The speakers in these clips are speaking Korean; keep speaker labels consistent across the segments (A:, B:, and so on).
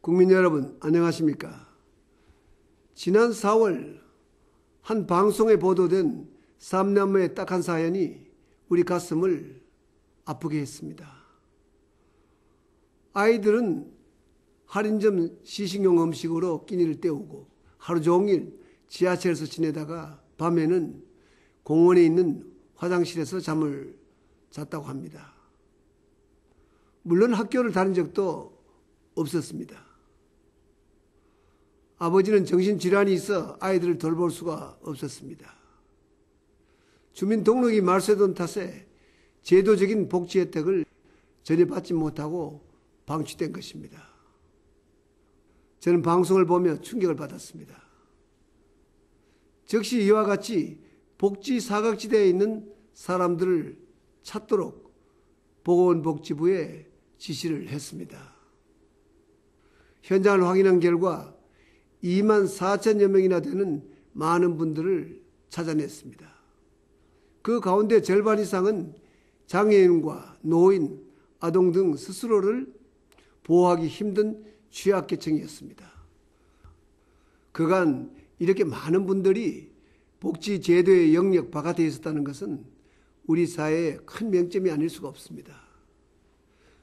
A: 국민 여러분, 안녕하십니까? 지난 4월 한 방송에 보도된 3남매의 딱한 사연이 우리 가슴을 아프게 했습니다. 아이들은 할인점 시식용 음식으로 끼니를 때우고 하루 종일 지하철에서 지내다가 밤에는 공원에 있는 화장실에서 잠을 잤다고 합니다. 물론 학교를 다닌 적도 없었습니다. 아버지는 정신질환이 있어 아이들을 돌볼 수가 없었습니다. 주민등록이 말소된 탓에 제도적인 복지 혜택을 전혀 받지 못하고 방치된 것입니다. 저는 방송을 보며 충격을 받았습니다. 즉시 이와 같이 복지 사각지대에 있는 사람들을 찾도록 보건복지부에 지시를 했습니다. 현장을 확인한 결과 2만 4천여 명이나 되는 많은 분들을 찾아냈습니다. 그 가운데 절반 이상은 장애인과 노인, 아동 등 스스로를 보호하기 힘든 취약계층이었습니다. 그간 이렇게 많은 분들이 복지제도의 영역 바깥에 있었다는 것은 우리 사회의 큰 명점이 아닐 수가 없습니다.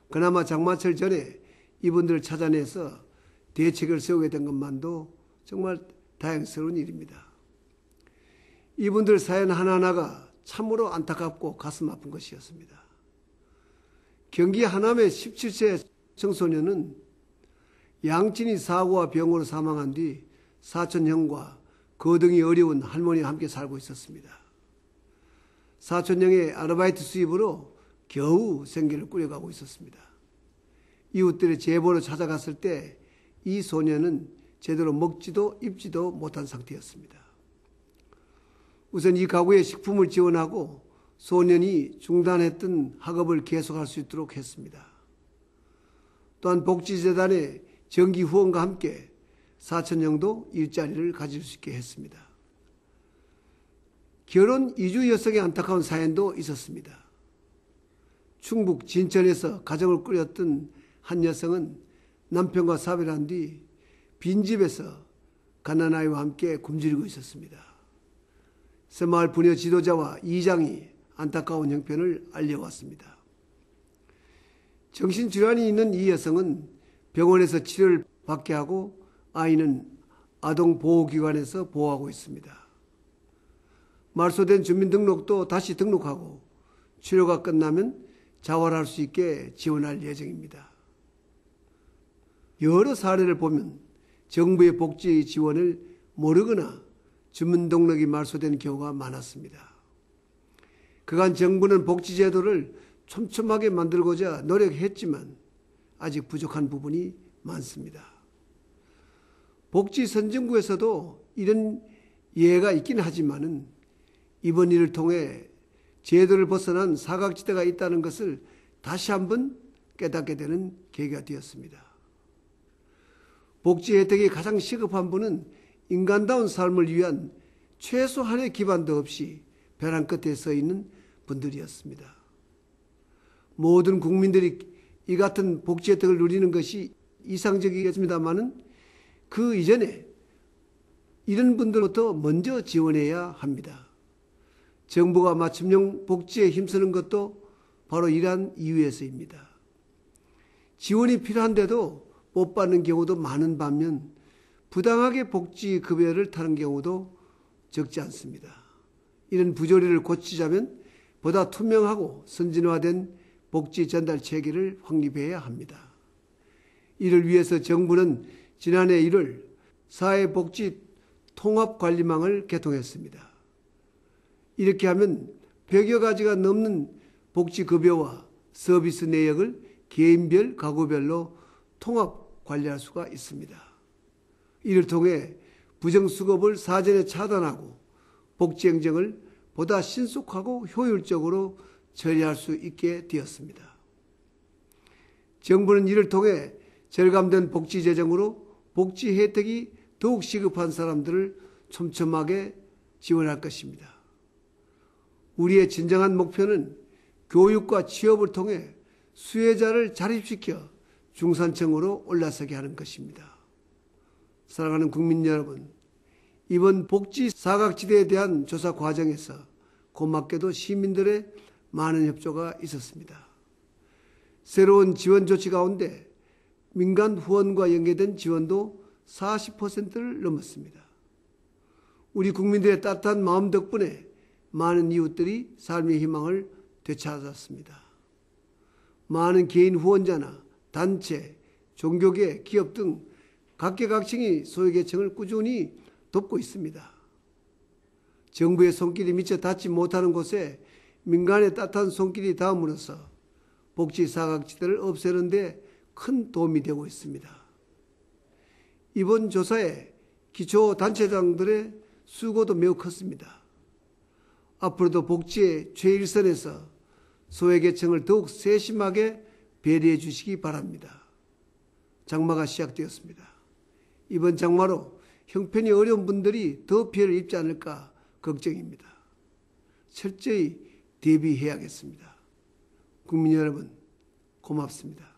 A: 그나마 장마철 전에 이분들을 찾아내서 대책을 세우게 된 것만도 정말 다행스러운 일입니다. 이분들 사연 하나하나가 참으로 안타깝고 가슴 아픈 것이었습니다. 경기 하남의 17세 청소년은 양친이 사고와 병으로 사망한 뒤 사촌 형과 거동이 어려운 할머니와 함께 살고 있었습니다. 사촌 형의 아르바이트 수입으로 겨우 생계를 꾸려가고 있었습니다. 이웃들의 제보로 찾아갔을 때 이 소년은 제대로 먹지도 입지도 못한 상태였습니다. 우선 이 가구에 식품을 지원하고 소년이 중단했던 학업을 계속할 수 있도록 했습니다. 또한 복지재단의 정기 후원과 함께 사촌형도 일자리를 가질 수 있게 했습니다. 결혼 이주 여성의 안타까운 사연도 있었습니다. 충북 진천에서 가정을 꾸렸던 한 여성은 남편과 사별한 뒤 빈집에서 갓난아이와 함께 굶주리고 있었습니다. 새마을 부녀 지도자와 이장이 안타까운 형편을 알려왔습니다. 정신질환이 있는 이 여성은 병원에서 치료를 받게 하고 아이는 아동보호기관에서 보호하고 있습니다. 말소된 주민등록도 다시 등록하고 치료가 끝나면 자활할 수 있게 지원할 예정입니다. 여러 사례를 보면 정부의 복지 지원을 모르거나 주민등록이 말소된 경우가 많았습니다. 그간 정부는 복지제도를 촘촘하게 만들고자 노력했지만 아직 부족한 부분이 많습니다. 복지선진국에서도 이런 예가 있긴 하지만은 이번 일을 통해 제도를 벗어난 사각지대가 있다는 것을 다시 한번 깨닫게 되는 계기가 되었습니다. 복지 혜택이 가장 시급한 분은 인간다운 삶을 위한 최소한의 기반도 없이 벼랑 끝에 서 있는 분들이었습니다. 모든 국민들이 이 같은 복지 혜택을 누리는 것이 이상적이겠습니다마는 그 이전에 이런 분들부터 먼저 지원해야 합니다. 정부가 맞춤형 복지에 힘쓰는 것도 바로 이러한 이유에서입니다. 지원이 필요한데도 못 받는 경우도 많은 반면 부당하게 복지급여를 타는 경우도 적지 않습니다. 이런 부조리를 고치자면 보다 투명하고 선진화된 복지 전달 체계를 확립해야 합니다. 이를 위해서 정부는 지난해 1월 사회복지 통합관리망을 개통했습니다. 이렇게 하면 100여 가지가 넘는 복지급여와 서비스 내역을 개인별, 가구별로 통합 관리할 수가 있습니다. 이를 통해 부정수급을 사전에 차단하고 복지행정을 보다 신속하고 효율적으로 처리할 수 있게 되었습니다. 정부는 이를 통해 절감된 복지재정으로 복지 혜택이 더욱 시급한 사람들을 촘촘하게 지원할 것입니다. 우리의 진정한 목표는 교육과 취업을 통해 수혜자를 자립시켜 중산층으로 올라서게 하는 것입니다. 사랑하는 국민 여러분, 이번 복지 사각지대에 대한 조사 과정에서 고맙게도 시민들의 많은 협조가 있었습니다. 새로운 지원 조치 가운데 민간 후원과 연계된 지원도 40%를 넘었습니다. 우리 국민들의 따뜻한 마음 덕분에 많은 이웃들이 삶의 희망을 되찾았습니다. 많은 개인 후원자나 단체, 종교계, 기업 등 각계각층이 소외계층을 꾸준히 돕고 있습니다. 정부의 손길이 미처 닿지 못하는 곳에 민간의 따뜻한 손길이 닿음으로써 복지 사각지대를 없애는 데 큰 도움이 되고 있습니다. 이번 조사에 기초단체장들의 수고도 매우 컸습니다. 앞으로도 복지의 최일선에서 소외계층을 더욱 세심하게 배려해 주시기 바랍니다. 장마가 시작되었습니다. 이번 장마로 형편이 어려운 분들이 더 피해를 입지 않을까 걱정입니다. 철저히 대비해야겠습니다. 국민 여러분, 고맙습니다.